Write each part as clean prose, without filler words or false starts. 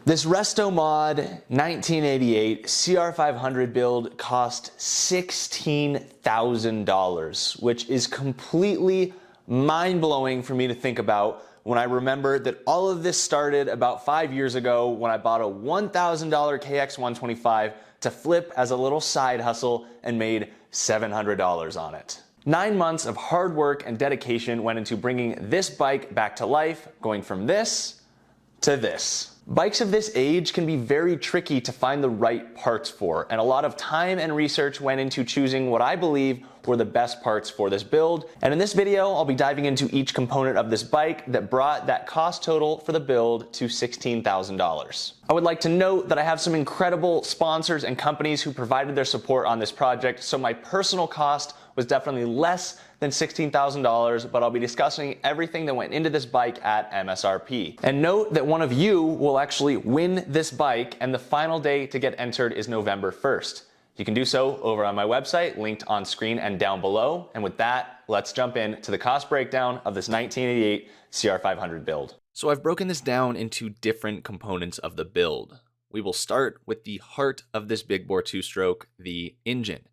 This Resto Mod 1988 CR500 build cost $16,000, which is completely mind-blowing for me to think about when I remember that all of this started about 5 years ago when I bought a $1,000 KX125 to flip as a little side hustle and made $700 on it. 9 months of hard work and dedication went into bringing this bike back to life, going from this to this. Bikes of this age can be very tricky to find the right parts for, and a lot of time and research went into choosing what I believe were the best parts for this build. And in this video, I'll be diving into each component of this bike that brought that cost total for the build to $16,000. I would like to note that I have some incredible sponsors and companies who provided their support on this project, so my personal cost was definitely less than $16,000, but I'll be discussing everything that went into this bike at MSRP. And note that one of you will actually win this bike, and the final day to get entered is November 1st. You can do so over on my website, linked on screen and down below. And with that, let's jump into the cost breakdown of this 1988 CR500 build. So I've broken this down into different components of the build. We will start with the heart of this big bore two-stroke, the engine.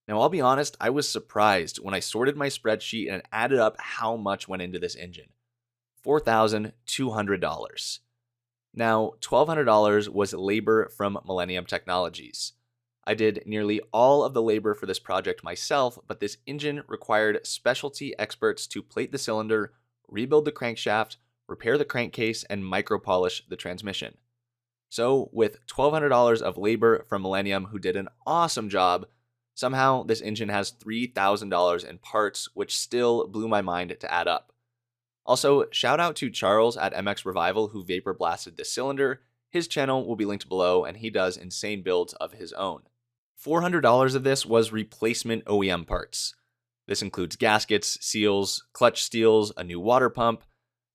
Now, I'll be honest, I was surprised when I sorted my spreadsheet and added up how much went into this engine. $4,200. Now, $1,200 was labor from Millennium Technologies. I did nearly all of the labor for this project myself, but this engine required specialty experts to plate the cylinder, rebuild the crankshaft, repair the crankcase, and micro-polish the transmission. So, with $1,200 of labor from Millennium, who did an awesome job, somehow this engine has $3,000 in parts, which still blew my mind to add up. Also, shout out to Charles at MxRevival who vapor blasted this cylinder. His channel will be linked below, and he does insane builds of his own. $400 of this was replacement OEM parts. This includes gaskets, seals, clutch steels, a new water pump,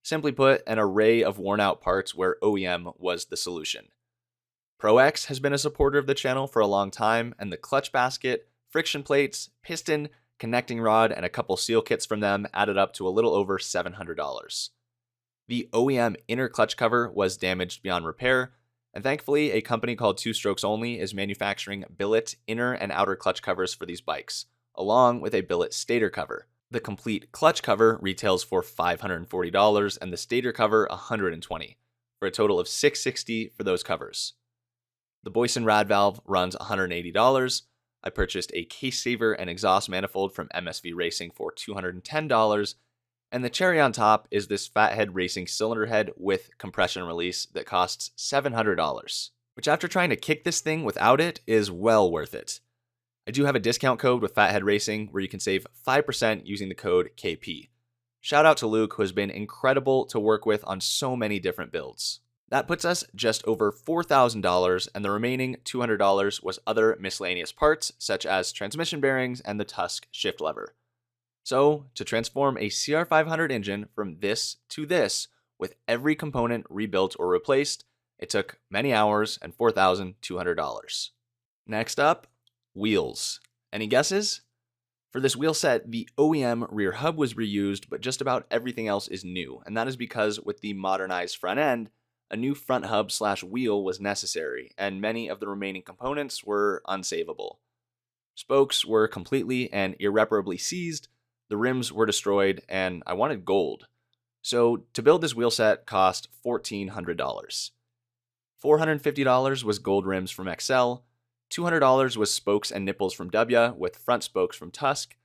simply put, an array of worn out parts where OEM was the solution. ProX has been a supporter of the channel for a long time, and the clutch basket, friction plates, piston, connecting rod, and a couple seal kits from them added up to a little over $700. The OEM inner clutch cover was damaged beyond repair, and thankfully a company called Two Strokes Only is manufacturing billet inner and outer clutch covers for these bikes, along with a billet stator cover. The complete clutch cover retails for $540 and the stator cover $120, for a total of $660 for those covers. The Boyson rad valve runs $180. I purchased a case saver and exhaust manifold from MSV Racing for $210. And the cherry on top is this Fathead Racing cylinder head with compression release that costs $700, which after trying to kick this thing without it is well worth it. I do have a discount code with Fathead Racing where you can save 5% using the code KP. Shout out to Luke, who has been incredible to work with on so many different builds. That puts us just over $4,000, and the remaining $200 was other miscellaneous parts such as transmission bearings and the Tusk shift lever. So, to transform a CR500 engine from this to this, with every component rebuilt or replaced, it took many hours and $4,200. Next up, wheels. Any guesses? For this wheel set, the OEM rear hub was reused, but just about everything else is new, and that is because with the modernized front end, a new front hub/wheel was necessary, and many of the remaining components were unsavable. Spokes were completely and irreparably seized, the rims were destroyed, and I wanted gold. So to build this wheel set cost $1,400. $450 was gold rims from XL, $200 was spokes and nipples from W with front spokes from Tusk.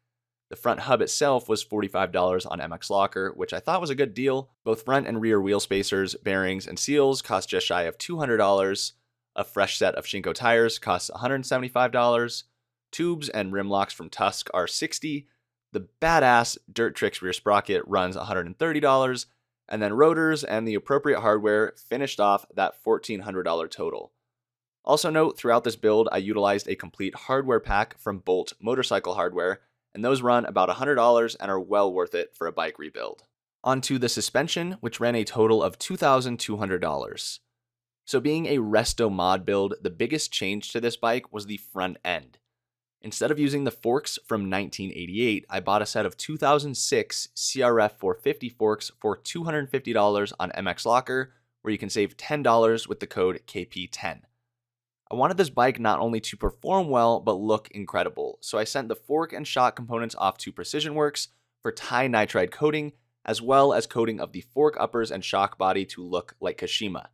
The front hub itself was $45 on MX Locker, which I thought was a good deal. Both front and rear wheel spacers, bearings, and seals cost just shy of $200. A fresh set of Shinko tires costs $175. Tubes and rim locks from Tusk are $60. The badass Dirt Tricks rear sprocket runs $130, and then rotors and the appropriate hardware finished off that $1,400 total. Also note, throughout this build, I utilized a complete hardware pack from Bolt Motorcycle Hardware, and those run about $100 and are well worth it for a bike rebuild. Onto the suspension, which ran a total of $2,200. So being a Resto mod build, the biggest change to this bike was the front end. Instead of using the forks from 1988, I bought a set of 2006 CRF450 forks for $250 on MX Locker, where you can save $10 with the code KP10. I wanted this bike not only to perform well, but look incredible, so I sent the fork and shock components off to Precision Works for tinitride coating, as well as coating of the fork uppers and shock body to look like Kashima.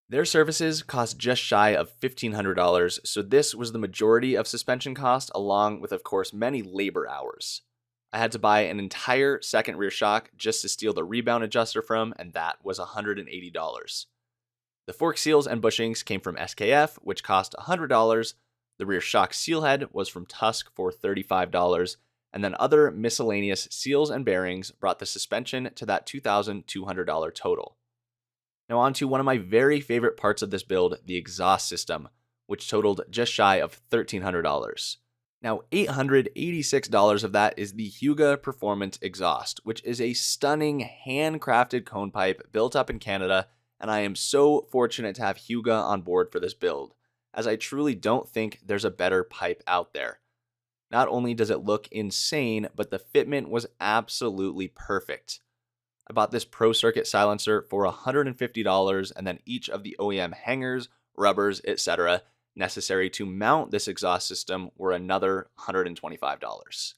Their services cost just shy of $1,500, so this was the majority of suspension cost, along with, of course, many labor hours. I had to buy an entire second rear shock just to steal the rebound adjuster from, and that was $180. The fork seals and bushings came from SKF, which cost $100. The rear shock seal head was from Tusk for $35, and then other miscellaneous seals and bearings brought the suspension to that $2,200 total. Now on to one of my very favorite parts of this build, the exhaust system, which totaled just shy of $1,300. Now $886 of that is the Hyuga Performance exhaust, which is a stunning handcrafted cone pipe built up in Canada, and I am so fortunate to have Hyuga on board for this build, as I truly don't think there's a better pipe out there. Not only does it look insane, but the fitment was absolutely perfect. I bought this Pro Circuit silencer for $150, and then each of the OEM hangers, rubbers, etc. necessary to mount this exhaust system were another $125.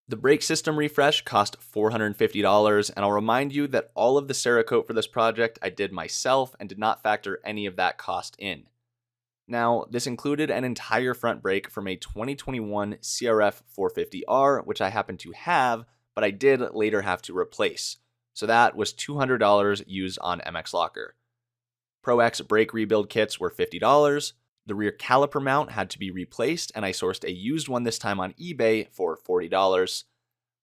The brake system refresh cost $450, and I'll remind you that all of the Cerakote for this project I did myself and did not factor any of that cost in. Now, this included an entire front brake from a 2021 CRF450R, which I happen to have, but I did later have to replace. So that was $200 used on MX Locker. Pro X brake rebuild kits were $50. The rear caliper mount had to be replaced, and I sourced a used one this time on eBay for $40.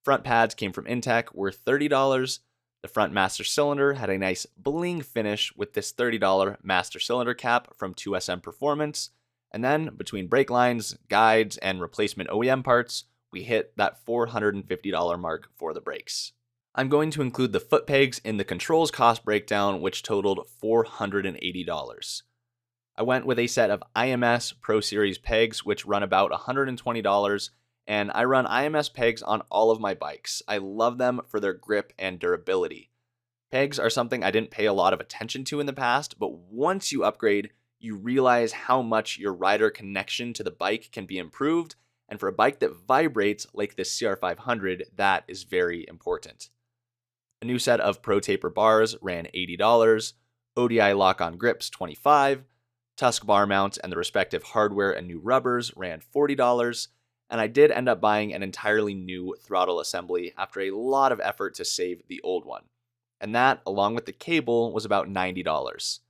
Front pads came from Intech, were $30. The front master cylinder had a nice bling finish with this $30 master cylinder cap from 2SM Performance. And then, between brake lines, guides, and replacement OEM parts, we hit that $450 mark for the brakes. I'm going to include the foot pegs in the controls cost breakdown, which totaled $480. I went with a set of IMS Pro Series pegs, which run about $120, and I run IMS pegs on all of my bikes. I love them for their grip and durability. Pegs are something I didn't pay a lot of attention to in the past, but once you upgrade, you realize how much your rider connection to the bike can be improved, and for a bike that vibrates like the CR500, that is very important. A new set of Pro Taper bars ran $80, ODI lock-on grips $25, Tusk bar mounts and the respective hardware and new rubbers ran $40, and I did end up buying an entirely new throttle assembly after a lot of effort to save the old one. And that, along with the cable, was about $90.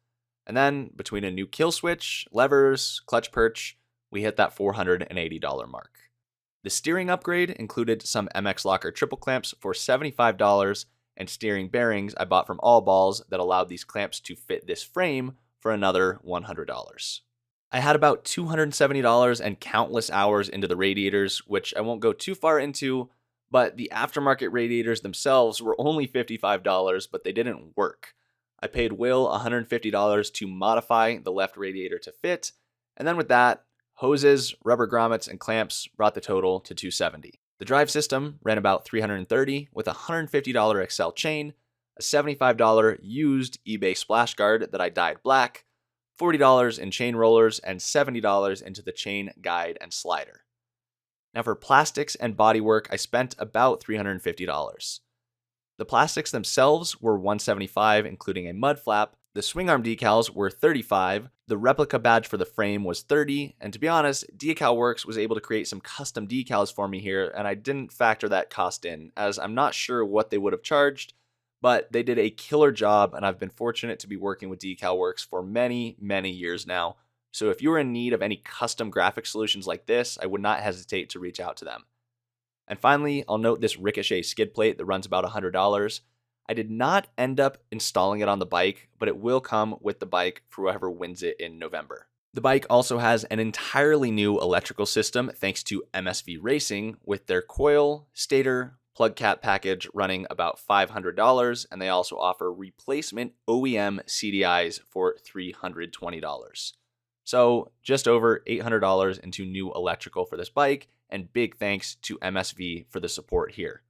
And then, between a new kill switch, levers, clutch perch, we hit that $480 mark. The steering upgrade included some MX Locker triple clamps for $75, and steering bearings I bought from All Balls that allowed these clamps to fit this frame for another $100. I had about $270 and countless hours into the radiators, which I won't go too far into, but the aftermarket radiators themselves were only $55, but they didn't work. I paid Will $150 to modify the left radiator to fit, and then with that, hoses, rubber grommets, and clamps brought the total to $270. The drive system ran about $330 with a $150 Excel chain, a $75 used eBay splash guard that I dyed black, $40 in chain rollers, and $70 into the chain guide and slider. Now for plastics and bodywork, I spent about $350. The plastics themselves were $175, including a mud flap. The swing arm decals were $35, the replica badge for the frame was $30, and to be honest, Decal Works was able to create some custom decals for me here, and I didn't factor that cost in, as I'm not sure what they would have charged, but they did a killer job, and I've been fortunate to be working with Decal Works for many, many years now. So if you're in need of any custom graphic solutions like this, I would not hesitate to reach out to them. And finally, I'll note this Ricochet skid plate that runs about $100. I did not end up installing it on the bike, but it will come with the bike for whoever wins it in November. The bike also has an entirely new electrical system thanks to MSV Racing with their coil, stator, plug cap package running about $500, and they also offer replacement OEM CDIs for $320. So just over $800 into new electrical for this bike, and big thanks to MSV for the support here.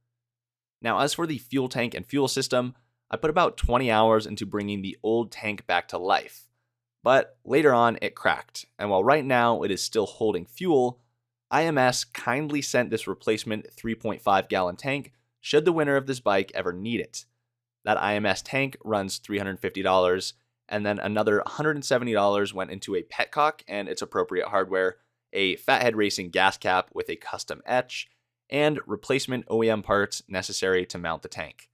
Now, as for the fuel tank and fuel system, I put about 20 hours into bringing the old tank back to life. But later on, it cracked, and while right now it is still holding fuel, IMS kindly sent this replacement 3.5 gallon tank should the winner of this bike ever need it. That IMS tank runs $350, and then another $170 went into a petcock and its appropriate hardware, a Fathead Racing gas cap with a custom etch, and replacement OEM parts necessary to mount the tank.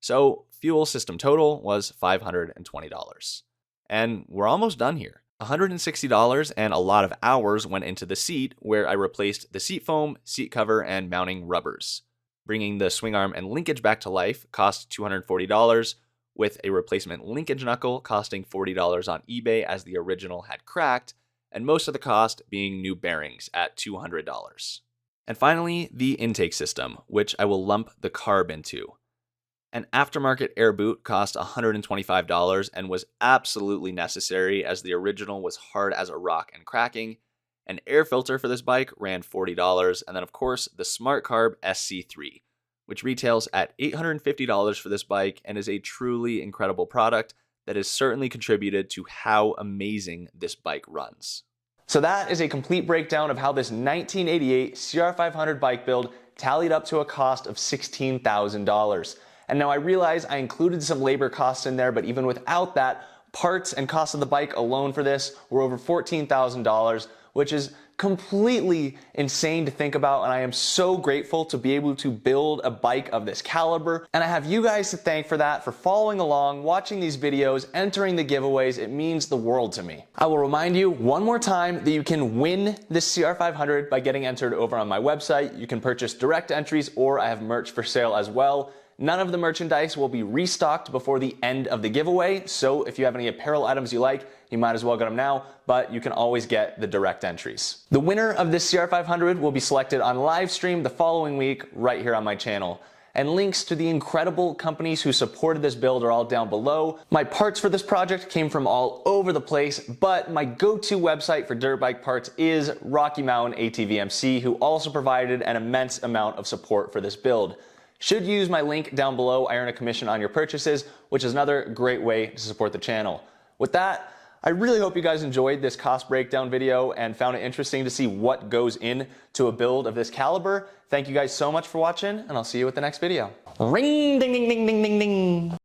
So, fuel system total was $520. And we're almost done here. $160 and a lot of hours went into the seat, where I replaced the seat foam, seat cover, and mounting rubbers. Bringing the swing arm and linkage back to life cost $240, with a replacement linkage knuckle costing $40 on eBay as the original had cracked, and most of the cost being new bearings at $200. And finally, the intake system, which I will lump the carb into. An aftermarket air boot cost $125 and was absolutely necessary as the original was hard as a rock and cracking. An air filter for this bike ran $40, and then of course the Smart Carb SC3, which retails at $850 for this bike and is a truly incredible product that has certainly contributed to how amazing this bike runs. So that is a complete breakdown of how this 1988 CR500 bike build tallied up to a cost of $16,000. And now I realize I included some labor costs in there, but even without that, parts and cost of the bike alone for this were over $14,000, which is completely insane to think about, and I am so grateful to be able to build a bike of this caliber. And I have you guys to thank for that, for following along, watching these videos, entering the giveaways. It means the world to me. I will remind you one more time that you can win this CR500 by getting entered over on my website. You can purchase direct entries, or I have merch for sale as well. None of the merchandise will be restocked before the end of the giveaway, so if you have any apparel items you like, you might as well get them now, but you can always get the direct entries. The winner of this CR500 will be selected on live stream the following week right here on my channel. And links to the incredible companies who supported this build are all down below. My parts for this project came from all over the place, but my go-to website for dirt bike parts is Rocky Mountain ATVMC, who also provided an immense amount of support for this build. Should use my link down below. I earn a commission on your purchases, which is another great way to support the channel. With that, I really hope you guys enjoyed this cost breakdown video and found it interesting to see what goes into a build of this caliber. Thank you guys so much for watching, and I'll see you with the next video. Ring, ding, ding, ding, ding, ding, ding.